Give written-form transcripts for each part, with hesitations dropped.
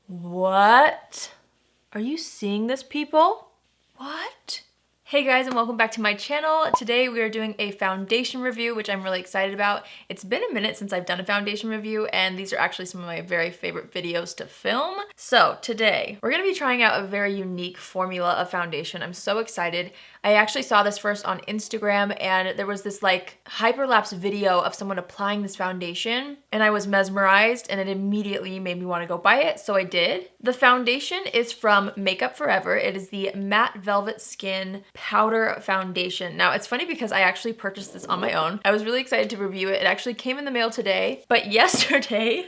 What? Are you seeing this, people? What? Hey guys, and welcome back to my channel. Today we are doing a foundation review, which I'm really excited about. It's been a minute since I've done a foundation review, and these are actually some of my very favorite videos to film. So today, we're gonna be trying out a very unique formula of foundation. I'm so excited. I actually saw this first on Instagram, and there was this like hyperlapse video of someone applying this foundation, and I was mesmerized, and it immediately made me want to go buy it, so I did. The foundation is from Makeup Forever. It is the Matte Velvet Skin Powder Foundation. Now, it's funny because I actually purchased this on my own. I was really excited to review it. It actually came in the mail today, but yesterday,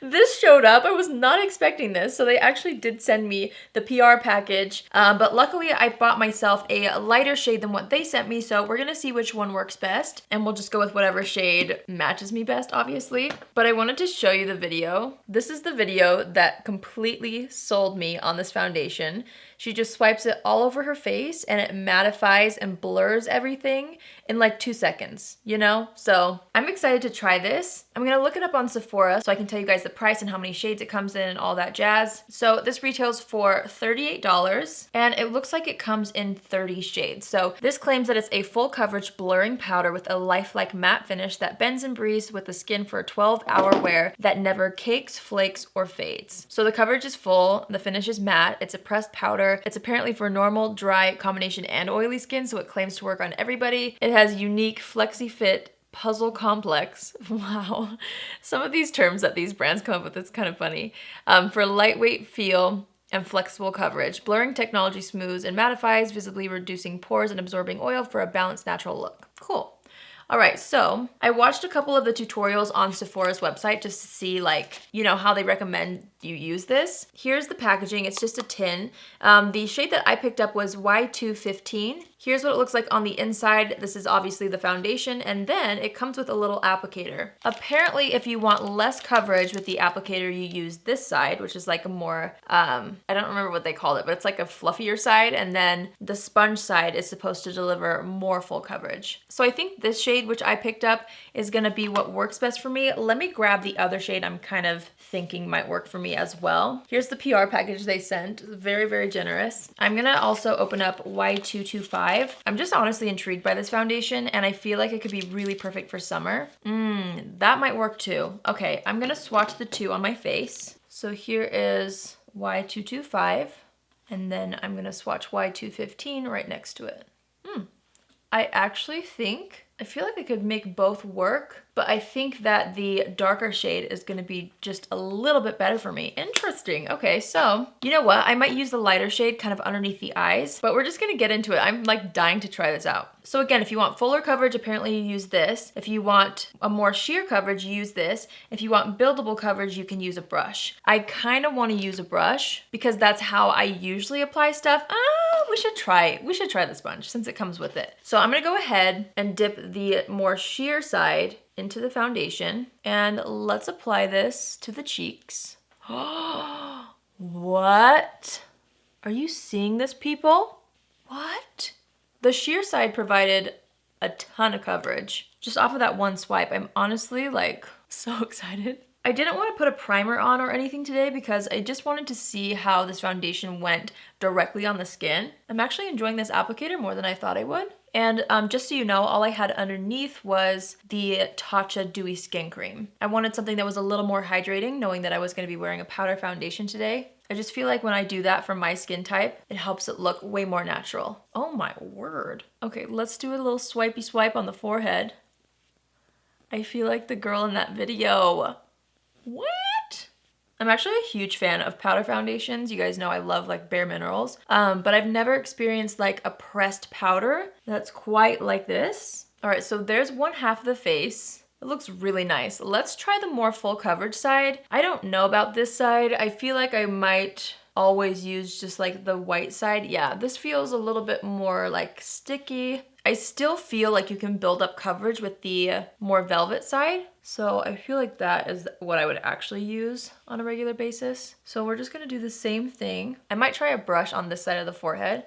this showed up. I was not expecting this, so they actually did send me the PR package, but luckily I bought myself a lighter shade than what they sent me, so we're gonna see which one works best, and we'll just go with whatever shade matches me best, obviously. But I wanted to show you the video. This is the video that completely sold me on this foundation. She just swipes it all over her face and it mattifies and blurs everything in like 2 seconds, you know? So I'm excited to try this. I'm gonna look it up on Sephora so I can tell you guys the price and how many shades it comes in and all that jazz. So this retails for $38 and it looks like it comes in 30 shades. So this claims that it's a full coverage blurring powder with a lifelike matte finish that bends and breathes with the skin for a 12-hour wear that never cakes, flakes, or fades. So the coverage is full, the finish is matte, it's a pressed powder. It's apparently for normal, dry, combination, and oily skin, so it claims to work on everybody. It has unique flexi fit puzzle complex. Wow. Some of these terms that these brands come up with, it's kind of funny. For lightweight feel and flexible coverage. Blurring technology smooths and mattifies, visibly reducing pores and absorbing oil for a balanced, natural look. Cool. All right, so I watched a couple of the tutorials on Sephora's website just to see like, you know, how they recommend you use this. Here's the packaging, it's just a tin. The shade that I picked up was Y215. Here's what it looks like on the inside. This is obviously the foundation, and then it comes with a little applicator. Apparently, if you want less coverage with the applicator, you use this side, which is like a more, I don't remember what they called it, but it's like a fluffier side, and then the sponge side is supposed to deliver more full coverage. So I think this shade, which I picked up, is gonna be what works best for me. Let me grab the other shade I'm kind of thinking might work for me as well. Here's the PR package they sent. Very, very generous. I'm gonna also open up Y225. I'm just honestly intrigued by this foundation, and I feel like it could be really perfect for summer. That might work too. Okay, I'm gonna swatch the two on my face. So here is Y225, and then I'm gonna swatch Y215 right next to it. I actually think, I feel like I could make both work, but I think that the darker shade is gonna be just a little bit better for me. Interesting. Okay, so you know what? I might use the lighter shade kind of underneath the eyes, but we're just gonna get into it. I'm like dying to try this out. So again, if you want fuller coverage, apparently you use this. If you want a more sheer coverage, you use this. If you want buildable coverage, you can use a brush. I kind of want to use a brush because that's how I usually apply stuff. We should try the sponge since it comes with it. So I'm gonna go ahead and dip the more sheer side into the foundation, and let's apply this to the cheeks. What? Are you seeing this, people? What? The sheer side provided a ton of coverage. Just off of that one swipe, I'm honestly like so excited. I didn't want to put a primer on or anything today because I just wanted to see how this foundation went directly on the skin. I'm actually enjoying this applicator more than I thought I would. And just so you know, all I had underneath was the Tatcha Dewy Skin Cream. I wanted something that was a little more hydrating, knowing that I was going to be wearing a powder foundation today. I just feel like when I do that for my skin type, it helps it look way more natural. Oh my word. Okay, let's do a little swipey swipe on the forehead. I feel like the girl in that video. What? I'm actually a huge fan of powder foundations. You guys know I love like Bare Minerals, but I've never experienced like a pressed powder that's quite like this. All right, so there's one half of the face. It looks really nice. Let's try the more full coverage side. I don't know about this side. I feel like I might always use just like the white side. Yeah, this feels a little bit more like sticky. I still feel like you can build up coverage with the more velvet side. So I feel like that is what I would actually use on a regular basis. So we're just gonna do the same thing. I might try a brush on this side of the forehead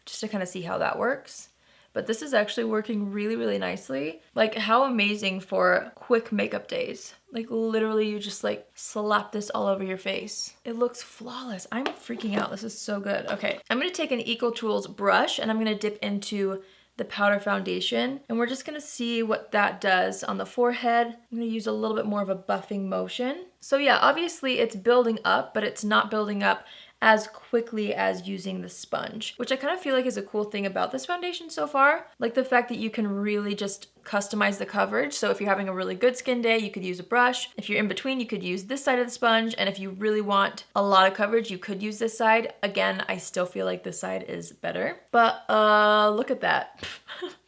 just to kind of see how that works. but this is actually working really, really nicely. Like, how amazing for quick makeup days. Like, literally you just like slap this all over your face. It looks flawless. I'm freaking out. This is so good. Okay, I'm gonna take an Eco Tools brush and I'm gonna dip into the powder foundation, and we're just gonna see what that does on the forehead. I'm gonna use a little bit more of a buffing motion. So yeah, obviously it's building up, but it's not building up as quickly as using the sponge, which I kind of feel like is a cool thing about this foundation so far. Like the fact that you can really just customize the coverage. So if you're having a really good skin day, you could use a brush. If you're in between, you could use this side of the sponge. And if you really want a lot of coverage, you could use this side. Again, I still feel like this side is better, but look at that.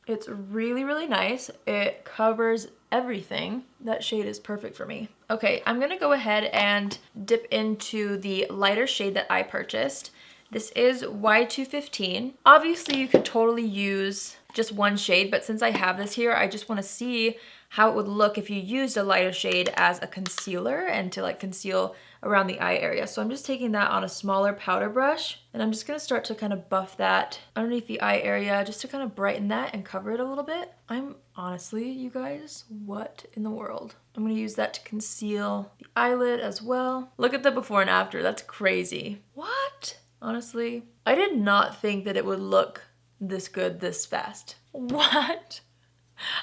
It's really, really nice. It covers everything. That shade is perfect for me. Okay, I'm gonna go ahead and dip into the lighter shade that I purchased. This is Y215. Obviously, you could totally use just one shade, but since I have this here, I just wanna see how it would look if you used a lighter shade as a concealer and to like conceal around the eye area. So I'm just taking that on a smaller powder brush and I'm just gonna start to kind of buff that underneath the eye area just to kind of brighten that and cover it a little bit. I'm honestly, you guys, what in the world? I'm gonna use that to conceal the eyelid as well. Look at the before and after, that's crazy. What? Honestly, I did not think that it would look this good this fast. What?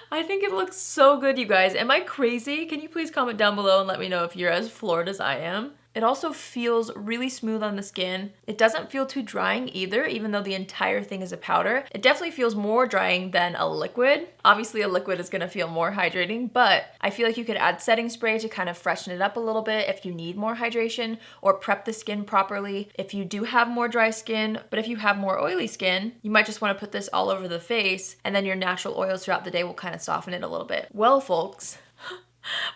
I think it looks so good, you guys. Am I crazy? Can you please comment down below and let me know if you're as floored as I am? It also feels really smooth on the skin. It doesn't feel too drying either, even though the entire thing is a powder. It definitely feels more drying than a liquid. Obviously a liquid is gonna feel more hydrating, but I feel like you could add setting spray to kind of freshen it up a little bit if you need more hydration or prep the skin properly. If you do have more dry skin, but if you have more oily skin, you might just wanna put this all over the face and then your natural oils throughout the day will kind of soften it a little bit. Well, folks,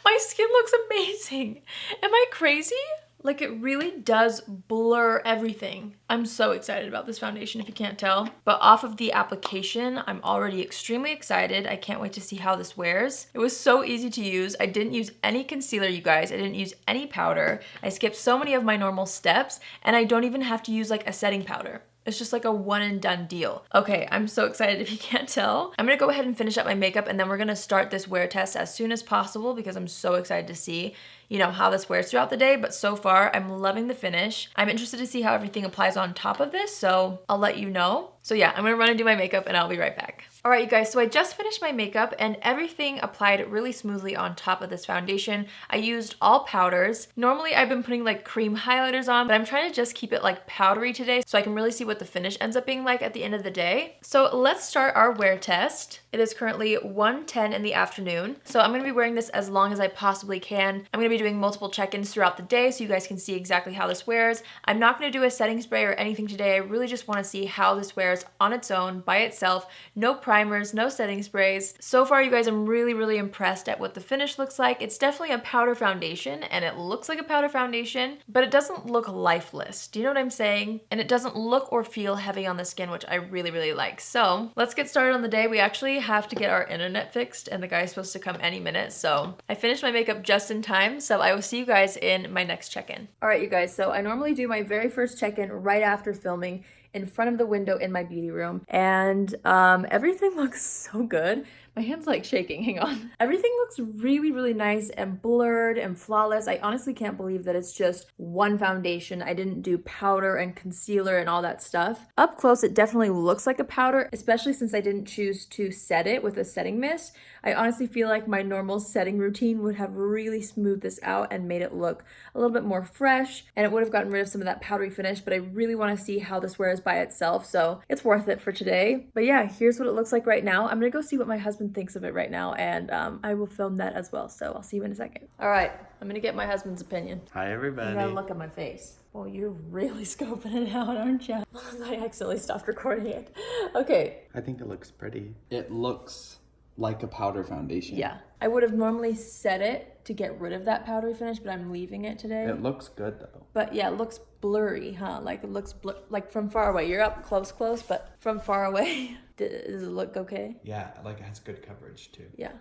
my skin looks amazing. Am I crazy? Like, it really does blur everything. I'm so excited about this foundation if you can't tell. But off of the application, I'm already extremely excited. I can't wait to see how this wears. It was so easy to use. I didn't use any concealer, you guys. I didn't use any powder. I skipped so many of my normal steps, and I don't even have to use like a setting powder. It's just like a one and done deal. Okay, I'm so excited if you can't tell. I'm gonna go ahead and finish up my makeup and then we're gonna start this wear test as soon as possible because I'm so excited to see, you know, how this wears throughout the day. But so far, I'm loving the finish. I'm interested to see how everything applies on top of this, so I'll let you know. So yeah, I'm gonna run and do my makeup and I'll be right back. All right, you guys, so I just finished my makeup and everything applied really smoothly on top of this foundation. I used all powders. Normally I've been putting like cream highlighters on, but I'm trying to just keep it like powdery today so I can really see what the finish ends up being like at the end of the day. So let's start our wear test. It is currently 1:10 in the afternoon. So I'm gonna be wearing this as long as I possibly can. I'm gonna be doing multiple check-ins throughout the day so you guys can see exactly how this wears. I'm not gonna do a setting spray or anything today. I really just wanna see how this wears on its own, by itself. No primers, no setting sprays. So far, you guys, I'm really, really impressed at what the finish looks like. It's definitely a powder foundation and it looks like a powder foundation, but it doesn't look lifeless. Do you know what I'm saying? And it doesn't look or feel heavy on the skin, which I really, really like. So let's get started on the day. We actually have to get our internet fixed and the guy's supposed to come any minute. So I finished my makeup just in time. So I will see you guys in my next check-in. All right, you guys. So I normally do my very first check-in right after filming in front of the window in my beauty room, and everything looks so good. My hand's like shaking, hang on. Everything looks really, really nice and blurred and flawless. I honestly can't believe that it's just one foundation. I didn't do powder and concealer and all that stuff. Up close, it definitely looks like a powder, especially since I didn't choose to set it with a setting mist. I honestly feel like my normal setting routine would have really smoothed this out and made it look a little bit more fresh, and it would have gotten rid of some of that powdery finish, but I really want to see how this wears by itself, so it's worth it for today. But yeah, here's what it looks like right now. I'm gonna go see what my husband thinks of it right now, and I will film that as well, so I'll see you in a second. All right, I'm gonna get my husband's opinion. Hi, everybody. You gotta look at my face. Well, you're really scoping it out, aren't you? I accidentally stopped recording it. Okay. I think it looks pretty. It looks like a powder foundation. Yeah. I would have normally set it to get rid of that powdery finish, but I'm leaving it today. It looks good, though. But yeah, it looks blurry, huh? Like it looks like from far away. You're up close, but from far away, does it look okay? Yeah, like it has good coverage, too. Yeah.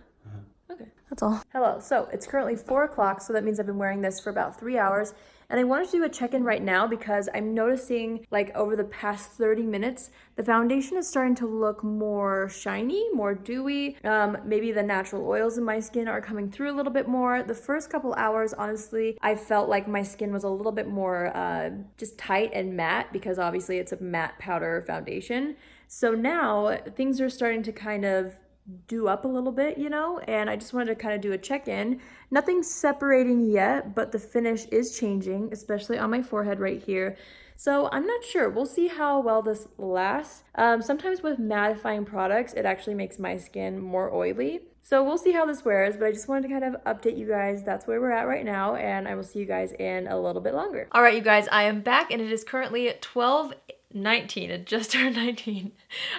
Okay. Okay, that's all. Hello, so it's currently 4 o'clock, so that means I've been wearing this for about 3 hours. And I wanted to do a check-in right now because I'm noticing like over the past 30 minutes, the foundation is starting to look more shiny, more dewy. Maybe the natural oils in my skin are coming through a little bit more. The first couple hours, honestly, I felt like my skin was a little bit more just tight and matte because obviously it's a matte powder foundation. So now things are starting to kind of do up a little bit, you know, and I just wanted to kind of do a check-in. Nothing's separating yet, but the finish is changing, especially on my forehead right here. So I'm not sure. We'll see how well this lasts. Sometimes with mattifying products, it actually makes my skin more oily. So we'll see how this wears, but I just wanted to kind of update you guys. That's where we're at right now, and I will see you guys in a little bit longer. All right, you guys, I am back, and it is currently 12:19. It just turned 19.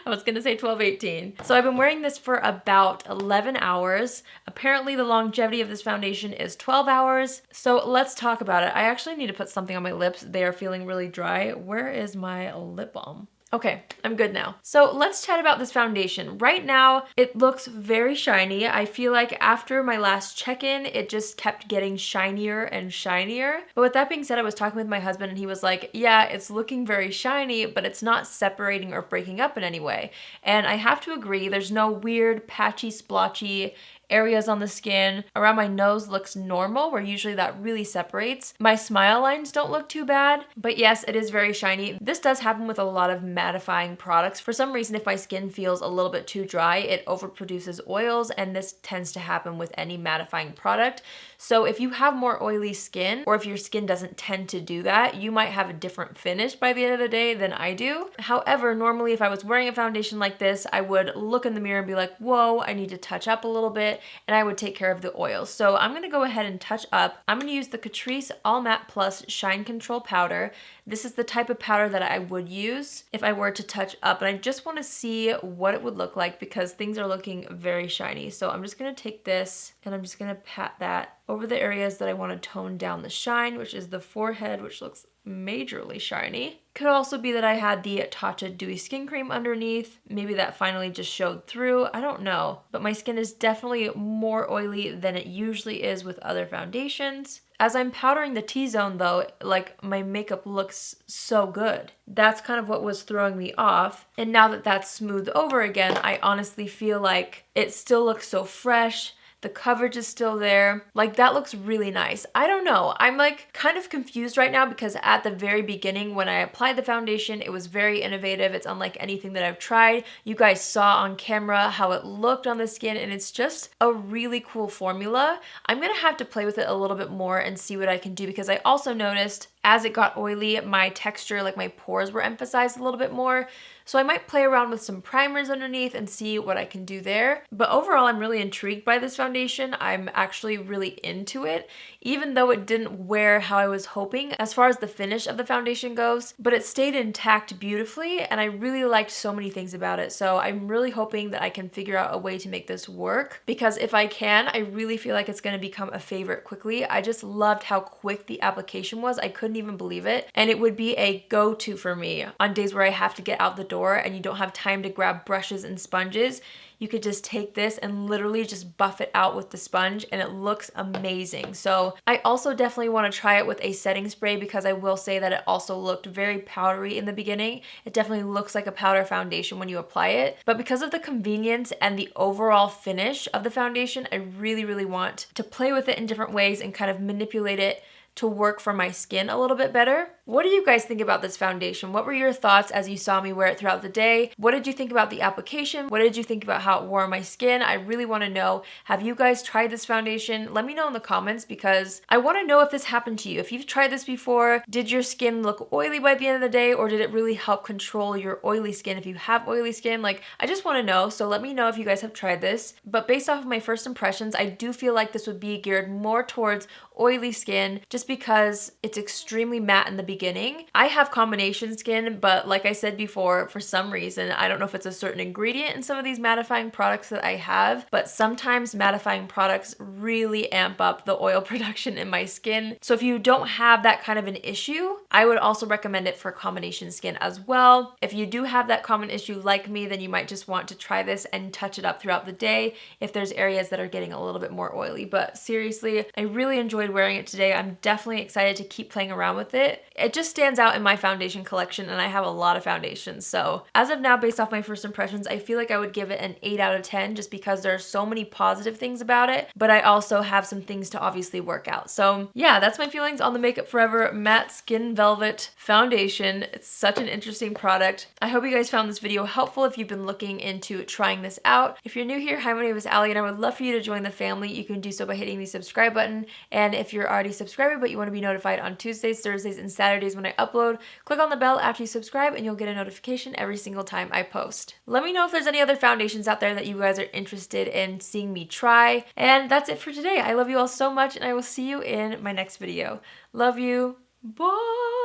I was gonna say 12:18. So I've been wearing this for about 11 hours. Apparently the longevity of this foundation is 12 hours. So let's talk about it. I actually need to put something on my lips. They are feeling really dry. Where is my lip balm? Okay, I'm good now. So let's chat about this foundation. Right now, it looks very shiny. I feel like after my last check-in, it just kept getting shinier and shinier. But with that being said, I was talking with my husband and he was like, yeah, it's looking very shiny, but it's not separating or breaking up in any way. And I have to agree, there's no weird patchy, splotchy areas on the skin. Around my nose looks normal, where usually that really separates. My smile lines don't look too bad, but yes, it is very shiny. This does happen with a lot of mattifying products. For some reason, if my skin feels a little bit too dry, it overproduces oils, and this tends to happen with any mattifying product. So if you have more oily skin, or if your skin doesn't tend to do that, you might have a different finish by the end of the day than I do. However, normally if I was wearing a foundation like this, I would look in the mirror and be like, whoa, I need to touch up a little bit, and I would take care of the oils. So I'm gonna go ahead and touch up. I'm gonna use the Catrice All Matte Plus Shine Control Powder. This is the type of powder that I would use if I were to touch up, and I just wanna see what it would look like because things are looking very shiny. So I'm just gonna take this and I'm just gonna pat that over the areas that I wanna tone down the shine, which is the forehead, which looks majorly shiny. Could also be that I had the Tatcha Dewy Skin Cream underneath. Maybe that finally just showed through. I don't know. But my skin is definitely more oily than it usually is with other foundations. As I'm powdering the T-zone though, like my makeup looks so good. That's kind of what was throwing me off. And now that that's smoothed over again, I honestly feel like it still looks so fresh. The coverage is still there. Like that looks really nice. I don't know. I'm like kind of confused right now because at the very beginning when I applied the foundation, it was very innovative. It's unlike anything that I've tried. You guys saw on camera how it looked on the skin and it's just a really cool formula. I'm gonna have to play with it a little bit more and see what I can do because I also noticed as it got oily, my texture, like my pores were emphasized a little bit more. So I might play around with some primers underneath and see what I can do there. But overall, I'm really intrigued by this foundation. I'm actually really into it, even though it didn't wear how I was hoping as far as the finish of the foundation goes, but it stayed intact beautifully and I really liked so many things about it. So I'm really hoping that I can figure out a way to make this work because if I can, I really feel like it's gonna become a favorite quickly. I just loved how quick the application was. I couldn't even believe it. And it would be a go-to for me on days where I have to get out the door and you don't have time to grab brushes and sponges. You could just take this and literally just buff it out with the sponge and it looks amazing. So I also definitely want to try it with a setting spray because I will say that it also looked very powdery in the beginning. It definitely looks like a powder foundation when you apply it. But because of the convenience and the overall finish of the foundation, I really, really want to play with it in different ways and kind of manipulate it to work for my skin a little bit better. What do you guys think about this foundation? What were your thoughts as you saw me wear it throughout the day? What did you think about the application? What did you think about how it wore on my skin? I really want to know. Have you guys tried this foundation? Let me know in the comments because I want to know if this happened to you. If you've tried this before, did your skin look oily by the end of the day or did it really help control your oily skin? If you have oily skin, like I just want to know. So let me know if you guys have tried this. But based off of my first impressions, I do feel like this would be geared more towards oily skin just just because it's extremely matte in the beginning. I have combination skin, but like I said before, for some reason, I don't know if it's a certain ingredient in some of these mattifying products that I have, but sometimes mattifying products really amp up the oil production in my skin. So if you don't have that kind of an issue, I would also recommend it for combination skin as well. If you do have that common issue like me, then you might just want to try this and touch it up throughout the day if there's areas that are getting a little bit more oily. But seriously, I really enjoyed wearing it today. I'm definitely excited to keep playing around with it. It just stands out in my foundation collection, and I have a lot of foundations. So as of now, based off my first impressions, I feel like I would give it an 8 out of 10 just because there are so many positive things about it, but I also have some things to obviously work out. So yeah, that's my feelings on the Makeup Forever Matte Skin Velvet Foundation. It's such an interesting product. I hope you guys found this video helpful if you've been looking into trying this out. If you're new here, hi, my name is Allie, and I would love for you to join the family. You can do so by hitting the subscribe button, and if you're already subscribed but you want to be notified on Tuesdays, Thursdays, and Saturdays when I upload, click on the bell after you subscribe and you'll get a notification every single time I post. Let me know if there's any other foundations out there that you guys are interested in seeing me try, and that's it for today. I love you all so much, and I will see you in my next video. Love you. Bye!